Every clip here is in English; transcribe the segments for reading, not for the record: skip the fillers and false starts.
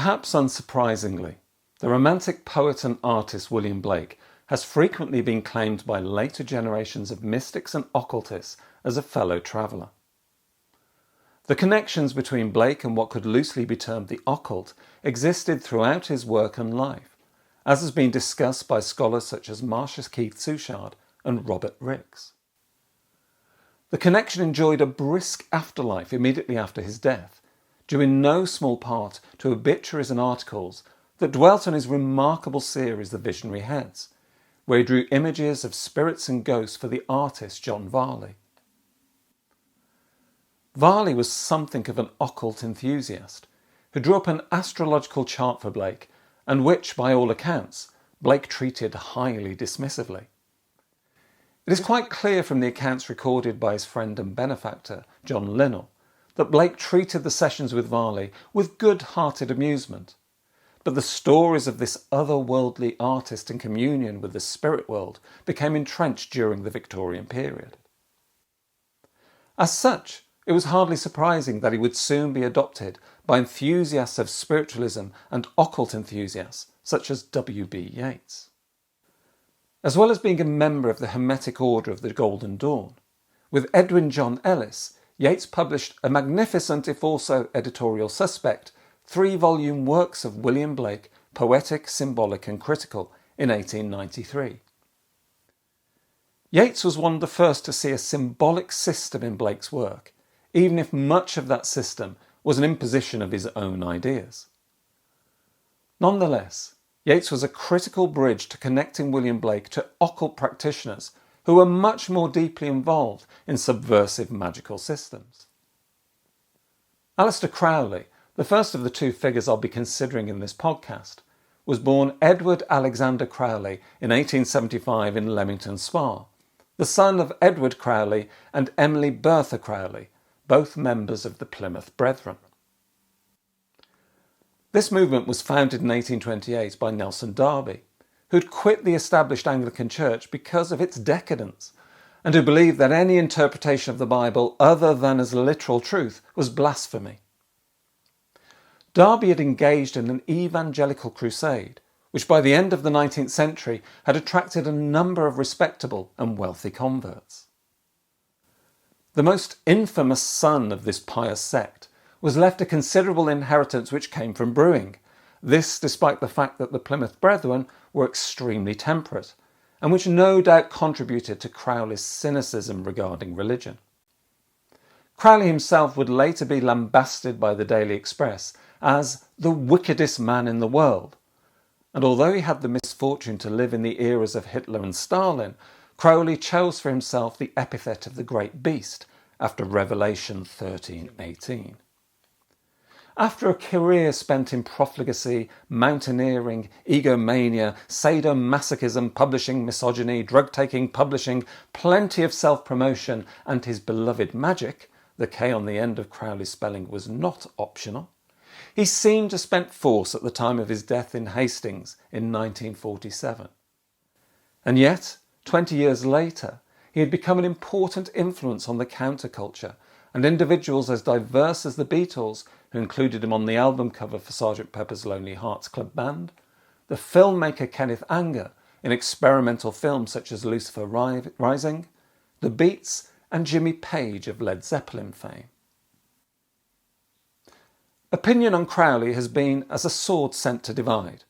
Perhaps unsurprisingly, the Romantic poet and artist William Blake has frequently been claimed by later generations of mystics and occultists as a fellow traveller. The connections between Blake and what could loosely be termed the occult existed throughout his work and life, as has been discussed by scholars such as Marcia Keith Suchard and Robert Ricks. The connection enjoyed a brisk afterlife immediately after his death, due in no small part to obituaries and articles that dwelt on his remarkable series The Visionary Heads, where he drew images of spirits and ghosts for the artist John Varley. Varley was something of an occult enthusiast, who drew up an astrological chart for Blake, and which, by all accounts, Blake treated highly dismissively. It is quite clear from the accounts recorded by his friend and benefactor, John Linnell, that Blake treated the sessions with Varley with good-hearted amusement, but the stories of this otherworldly artist in communion with the spirit world became entrenched during the Victorian period. As such, it was hardly surprising that he would soon be adopted by enthusiasts of spiritualism and occult enthusiasts such as W.B. Yeats. As well as being a member of the Hermetic Order of the Golden Dawn, with Edwin John Ellis, Yeats published a magnificent, if also editorial suspect, 3-volume works of William Blake, poetic, symbolic and critical, in 1893. Yeats was one of the first to see a symbolic system in Blake's work, even if much of that system was an imposition of his own ideas. Nonetheless, Yeats was a critical bridge to connecting William Blake to occult practitioners who were much more deeply involved in subversive magical systems. Aleister Crowley, the first of the two figures I'll be considering in this podcast, was born Edward Alexander Crowley in 1875 in Leamington Spa, the son of Edward Crowley and Emily Bertha Crowley, both members of the Plymouth Brethren. This movement was founded in 1828 by Nelson Darby, who'd quit the established Anglican Church because of its decadence, and who believed that any interpretation of the Bible other than as literal truth was blasphemy. Darby had engaged in an evangelical crusade, which by the end of the 19th century had attracted a number of respectable and wealthy converts. The most infamous son of this pious sect was left a considerable inheritance which came from brewing, this despite the fact that the Plymouth Brethren were extremely temperate, and which no doubt contributed to Crowley's cynicism regarding religion. Crowley himself would later be lambasted by the Daily Express as the wickedest man in the world, and although he had the misfortune to live in the eras of Hitler and Stalin, Crowley chose for himself the epithet of the Great Beast after Revelation 13:18. After a career spent in profligacy, mountaineering, egomania, sadomasochism, publishing, misogyny, drug-taking, publishing, plenty of self-promotion and his beloved magic, the K on the end of Crowley's spelling was not optional, he seemed to spent force at the time of his death in Hastings in 1947. And yet, 20 years later, he had become an important influence on the counterculture, and individuals as diverse as the Beatles, who included him on the album cover for Sgt. Pepper's Lonely Hearts Club Band, the filmmaker Kenneth Anger in experimental films such as Lucifer Rising, The Beats and Jimmy Page of Led Zeppelin fame. Opinion on Crowley has been as a sword sent to divide.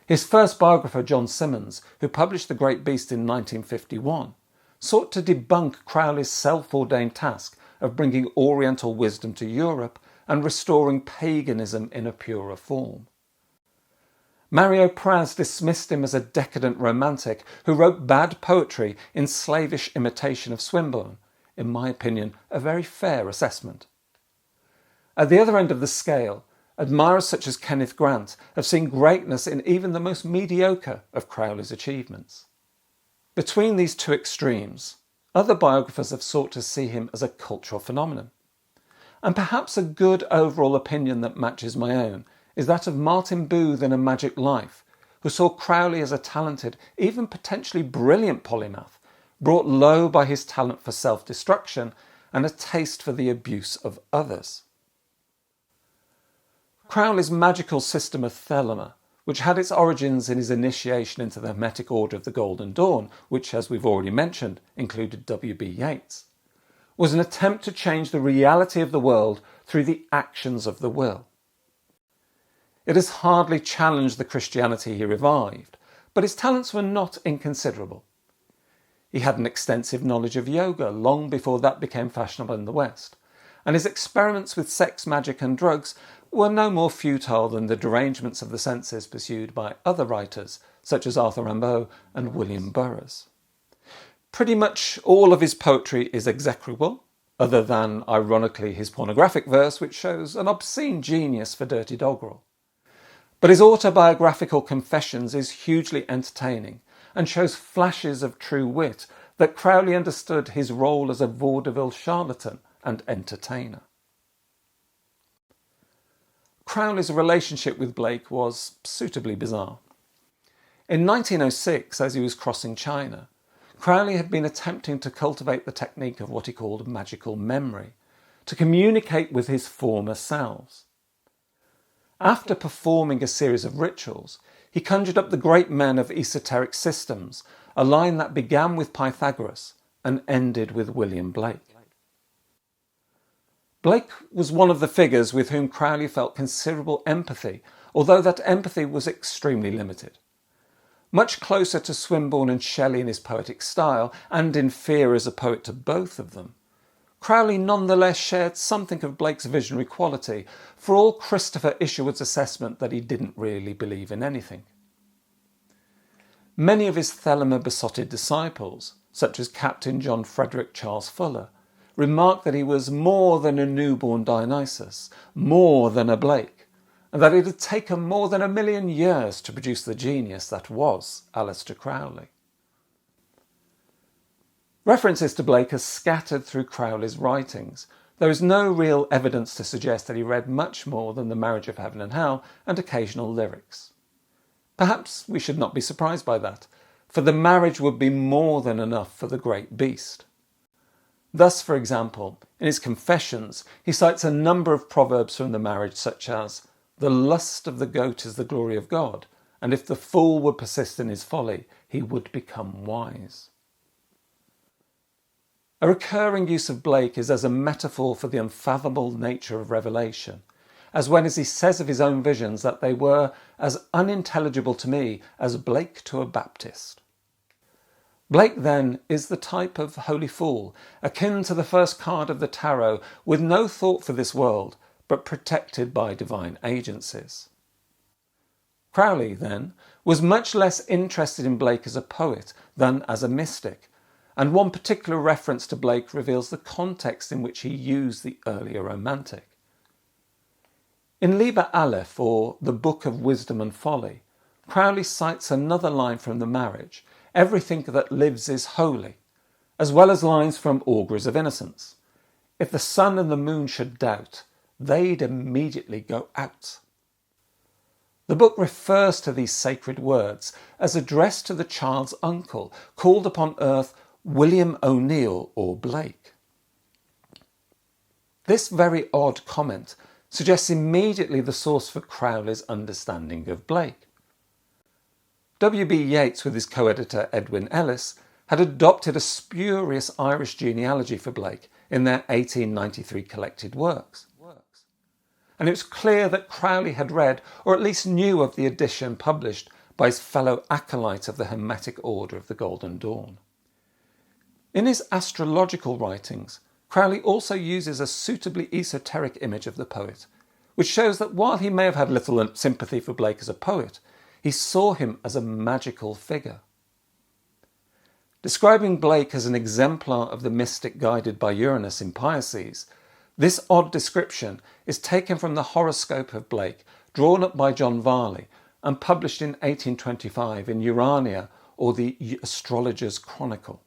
His first biographer, John Simmons, who published The Great Beast in 1951, sought to debunk Crowley's self-ordained task of bringing Oriental wisdom to Europe and restoring paganism in a purer form. Mario Praz dismissed him as a decadent romantic who wrote bad poetry in slavish imitation of Swinburne, in my opinion, a very fair assessment. At the other end of the scale, admirers such as Kenneth Grant have seen greatness in even the most mediocre of Crowley's achievements. Between these two extremes, other biographers have sought to see him as a cultural phenomenon. And perhaps a good overall opinion that matches my own is that of Martin Booth in A Magic Life, who saw Crowley as a talented, even potentially brilliant polymath, brought low by his talent for self-destruction and a taste for the abuse of others. Crowley's magical system of thelema, which had its origins in his initiation into the Hermetic Order of the Golden Dawn, which, as we've already mentioned, included W.B. Yeats, was an attempt to change the reality of the world through the actions of the will. It has hardly challenged the Christianity he revived, but his talents were not inconsiderable. He had an extensive knowledge of yoga long before that became fashionable in the West, and his experiments with sex, magic and drugs were no more futile than the derangements of the senses pursued by other writers such as Arthur Rimbaud and William Burroughs. Pretty much all of his poetry is execrable, other than, ironically, his pornographic verse, which shows an obscene genius for dirty doggerel. But his autobiographical confessions is hugely entertaining and shows flashes of true wit that Crowley understood his role as a vaudeville charlatan and entertainer. Crowley's relationship with Blake was suitably bizarre. In 1906, as he was crossing China, Crowley had been attempting to cultivate the technique of what he called magical memory, to communicate with his former selves. After performing a series of rituals, he conjured up the great men of esoteric systems, a line that began with Pythagoras and ended with William Blake. Blake was one of the figures with whom Crowley felt considerable empathy, although that empathy was extremely limited. Much closer to Swinburne and Shelley in his poetic style, and inferior as a poet to both of them, Crowley nonetheless shared something of Blake's visionary quality, for all Christopher Isherwood's assessment that he didn't really believe in anything. Many of his thelema-besotted disciples, such as Captain John Frederick Charles Fuller, remarked that he was more than a newborn Dionysus, more than a Blake, and that it had taken more than 1,000,000 years to produce the genius that was Aleister Crowley. References to Blake are scattered through Crowley's writings. There is no real evidence to suggest that he read much more than The Marriage of Heaven and Hell and occasional lyrics. Perhaps we should not be surprised by that, for the marriage would be more than enough for the great beast. Thus, for example, in his Confessions, he cites a number of proverbs from the marriage such as, "The lust of the goat is the glory of God, and if the fool would persist in his folly, he would become wise." A recurring use of Blake is as a metaphor for the unfathomable nature of revelation, as when as he says of his own visions that they were as unintelligible to me as Blake to a Baptist. Blake, then, is the type of holy fool, akin to the first card of the tarot, with no thought for this world, but protected by divine agencies. Crowley, then, was much less interested in Blake as a poet than as a mystic, and one particular reference to Blake reveals the context in which he used the earlier romantic. In Liber Aleph, or the Book of Wisdom and Folly, Crowley cites another line from The Marriage, "Everything that lives is holy," as well as lines from Auguries of Innocence. "If the sun and the moon should doubt, they'd immediately go out." The book refers to these sacred words as addressed to the child's uncle, called upon earth William O'Neill or Blake. This very odd comment suggests immediately the source for Crowley's understanding of Blake. W.B. Yeats, with his co-editor Edwin Ellis, had adopted a spurious Irish genealogy for Blake in their 1893 collected works. And it was clear that Crowley had read, or at least knew of the edition published by his fellow acolyte of the Hermetic Order of the Golden Dawn. In his astrological writings, Crowley also uses a suitably esoteric image of the poet, which shows that while he may have had little sympathy for Blake as a poet, he saw him as a magical figure. Describing Blake as an exemplar of the mystic guided by Uranus in Pisces, this odd description is taken from the horoscope of Blake, drawn up by John Varley and published in 1825 in Urania, or the Astrologer's Chronicle.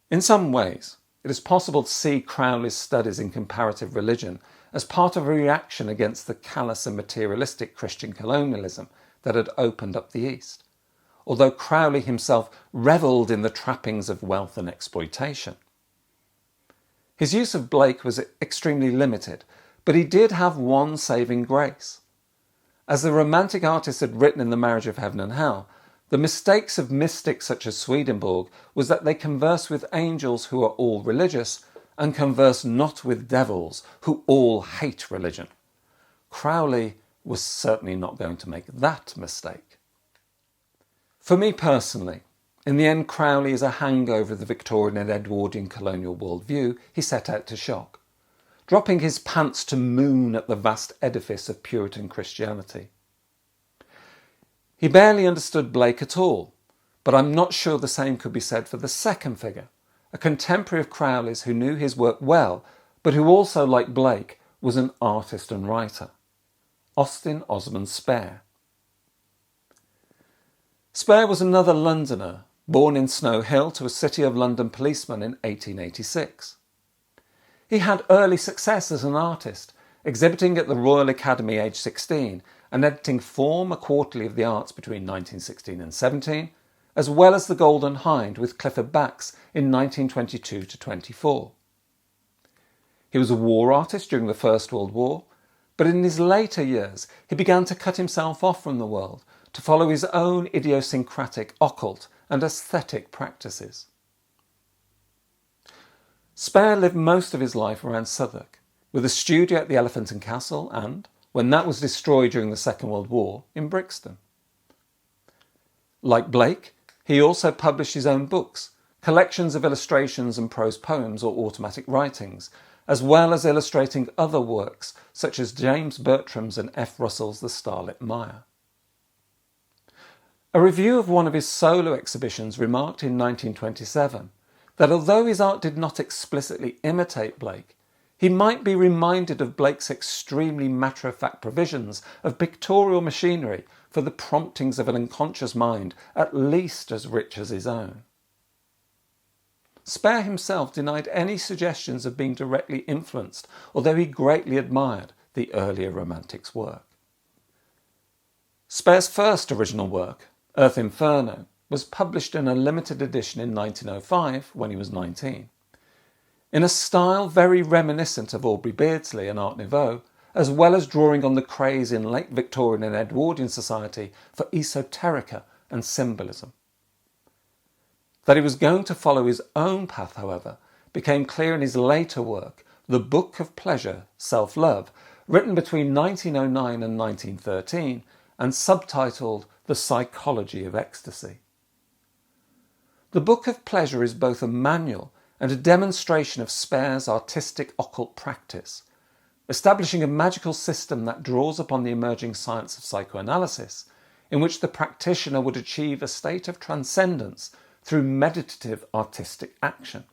In some ways, it is possible to see Crowley's studies in comparative religion as part of a reaction against the callous and materialistic Christian colonialism that had opened up the East, although Crowley himself revelled in the trappings of wealth and exploitation. His use of Blake was extremely limited, but he did have one saving grace. As the Romantic artists had written in The Marriage of Heaven and Hell, the mistakes of mystics such as Swedenborg was that they converse with angels who are all religious and converse not with devils who all hate religion. Crowley was certainly not going to make that mistake. For me personally, in the end, Crowley is a hangover of the Victorian and Edwardian colonial worldview he set out to shock, dropping his pants to moon at the vast edifice of Puritan Christianity. He barely understood Blake at all, but I'm not sure the same could be said for the second figure, a contemporary of Crowley's who knew his work well, but who also, like Blake, was an artist and writer. Osman Spare. Spare was another Londoner, born in Snow Hill to a City of London policeman in 1886. He had early success as an artist, exhibiting at the Royal Academy aged 16 and editing Form, a quarterly of the arts between 1916 and 17, as well as The Golden Hind with Clifford Bax in 1922 to 24. He was a war artist during the First World War, but in his later years he began to cut himself off from the world to follow his own idiosyncratic occult and aesthetic practices. Spare lived most of his life around Southwark, with a studio at the Elephant and Castle and, when that was destroyed during the Second World War, in Brixton. Like Blake, he also published his own books, collections of illustrations and prose poems or automatic writings, as well as illustrating other works such as James Bertram's and F. Russell's The Starlit Mire. A review of one of his solo exhibitions remarked in 1927 that although his art did not explicitly imitate Blake, he might be reminded of Blake's extremely matter-of-fact provisions of pictorial machinery for the promptings of an unconscious mind at least as rich as his own. Spare himself denied any suggestions of being directly influenced, although he greatly admired the earlier Romantics' work. Spare's first original work, Earth Inferno, was published in a limited edition in 1905 when he was 19. In a style very reminiscent of Aubrey Beardsley and Art Nouveau, as well as drawing on the craze in late Victorian and Edwardian society for esoterica and symbolism. That he was going to follow his own path, however, became clear in his later work, The Book of Pleasure, Self-Love, written between 1909 and 1913 and subtitled The Psychology of Ecstasy. The Book of Pleasure is both a manual and a demonstration of Spare's artistic occult practice, establishing a magical system that draws upon the emerging science of psychoanalysis, in which the practitioner would achieve a state of transcendence through meditative artistic action.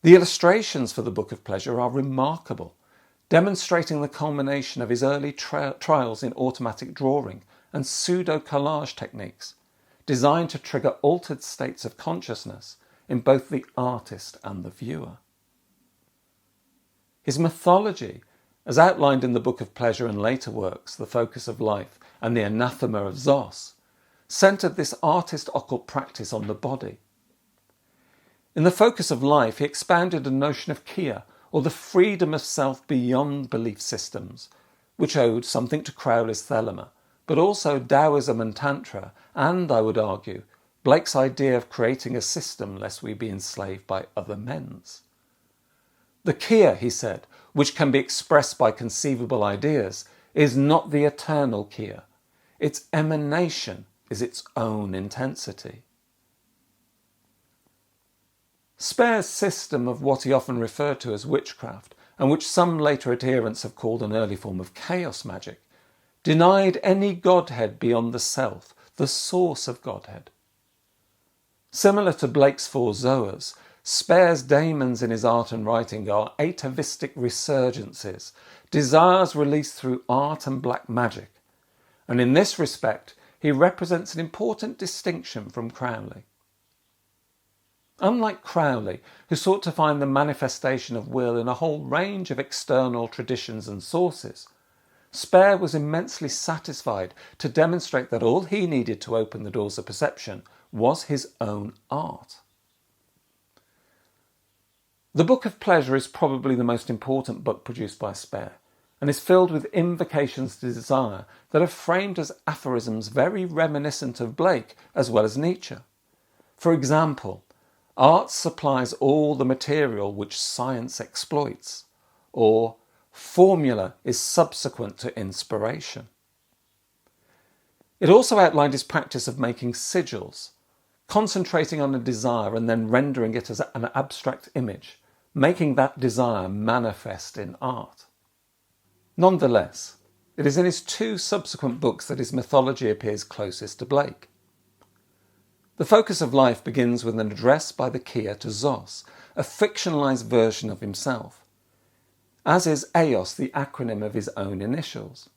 The illustrations for the Book of Pleasure are remarkable, demonstrating the culmination of his early trials in automatic drawing and pseudo-collage techniques, designed to trigger altered states of consciousness in both the artist and the viewer. His mythology, as outlined in the Book of Pleasure and later works, The Focus of Life and The Anathema of Zos, centred this artist occult practice on the body. In The Focus of Life, he expanded the notion of Kia, or the freedom of self beyond belief systems, which owed something to Crowley's Thelema, but also Taoism and Tantra, and, I would argue, Blake's idea of creating a system lest we be enslaved by other men's. The Kia, he said, which can be expressed by conceivable ideas, is not the eternal Kia. Its emanation is its own intensity. Spare's system of what he often referred to as witchcraft, and which some later adherents have called an early form of chaos magic, denied any godhead beyond the self, the source of godhead. Similar to Blake's four Zoas, Spare's daemons in his art and writing are atavistic resurgences, desires released through art and black magic, and in this respect he represents an important distinction from Crowley. Unlike Crowley, who sought to find the manifestation of will in a whole range of external traditions and sources, Spare was immensely satisfied to demonstrate that all he needed to open the doors of perception was his own art. The Book of Pleasure is probably the most important book produced by Spare, and is filled with invocations to desire that are framed as aphorisms very reminiscent of Blake as well as Nietzsche. For example, art supplies all the material which science exploits, or formula is subsequent to inspiration. It also outlined his practice of making sigils, concentrating on a desire and then rendering it as an abstract image, making that desire manifest in art. Nonetheless, it is in his two subsequent books that his mythology appears closest to Blake. The Focus of Life begins with an address by the Kia to Zos, a fictionalised version of himself, as is Eos the acronym of his own initials.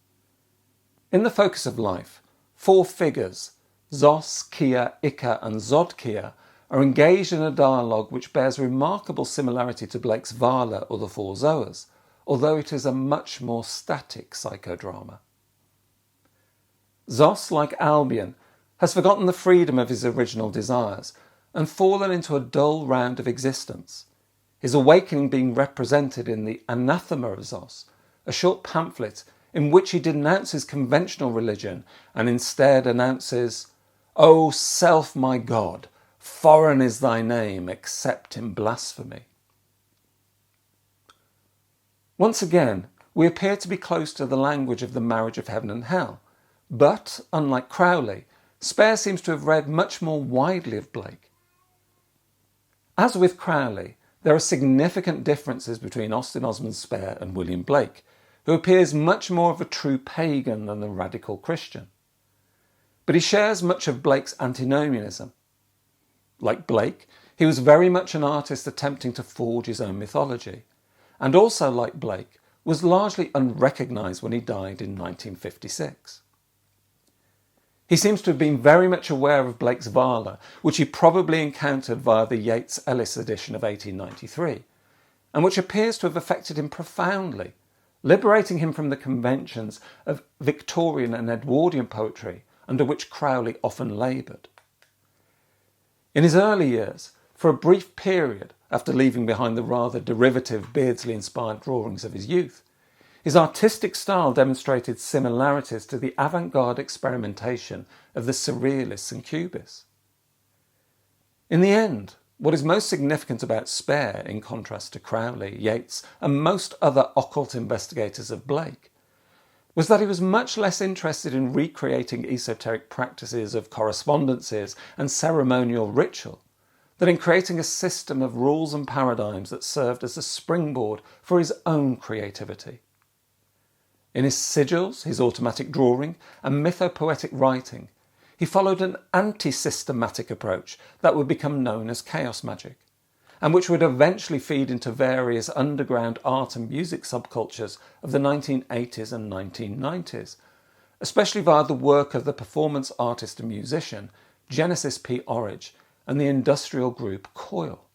In The Focus of Life, four figures, Zos, Kia, Ika and Zod-Kia, are engaged in a dialogue which bears remarkable similarity to Blake's Vala or the Four Zoas, although it is a much more static psychodrama. Zos, like Albion, has forgotten the freedom of his original desires and fallen into a dull round of existence, his awakening being represented in the Anathema of Zos, a short pamphlet in which he denounces conventional religion and instead announces, "O self my God, foreign is thy name except in blasphemy." Once again, we appear to be close to the language of the marriage of heaven and hell, but, unlike Crowley, Spare seems to have read much more widely of Blake. As with Crowley, there are significant differences between Austin Osman Spare and William Blake, who appears much more of a true pagan than a radical Christian. But he shares much of Blake's antinomianism. Like Blake, he was very much an artist attempting to forge his own mythology, and also, like Blake, was largely unrecognised when he died in 1956. He seems to have been very much aware of Blake's Vala, which he probably encountered via the Yeats-Ellis edition of 1893, and which appears to have affected him profoundly, liberating him from the conventions of Victorian and Edwardian poetry under which Crowley often laboured. In his early years, for a brief period after leaving behind the rather derivative Beardsley-inspired drawings of his youth, his artistic style demonstrated similarities to the avant-garde experimentation of the Surrealists and Cubists. In the end, what is most significant about Spare, in contrast to Crowley, Yeats and most other occult investigators of Blake, was that he was much less interested in recreating esoteric practices of correspondences and ceremonial ritual than in creating a system of rules and paradigms that served as a springboard for his own creativity. In his sigils, his automatic drawing and mythopoetic writing, he followed an anti-systematic approach that would become known as chaos magic, and which would eventually feed into various underground art and music subcultures of the 1980s and 1990s, especially via the work of the performance artist and musician Genesis P. Orridge and the industrial group Coil.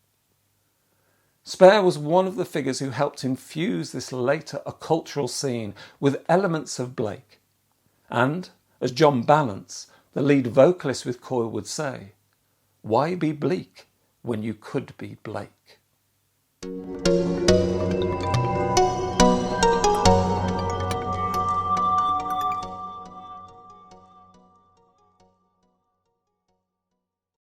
Spare was one of the figures who helped infuse this later occultural scene with elements of Blake. And, as John Balance, the lead vocalist with Coil, would say, "Why be bleak when you could be Blake?"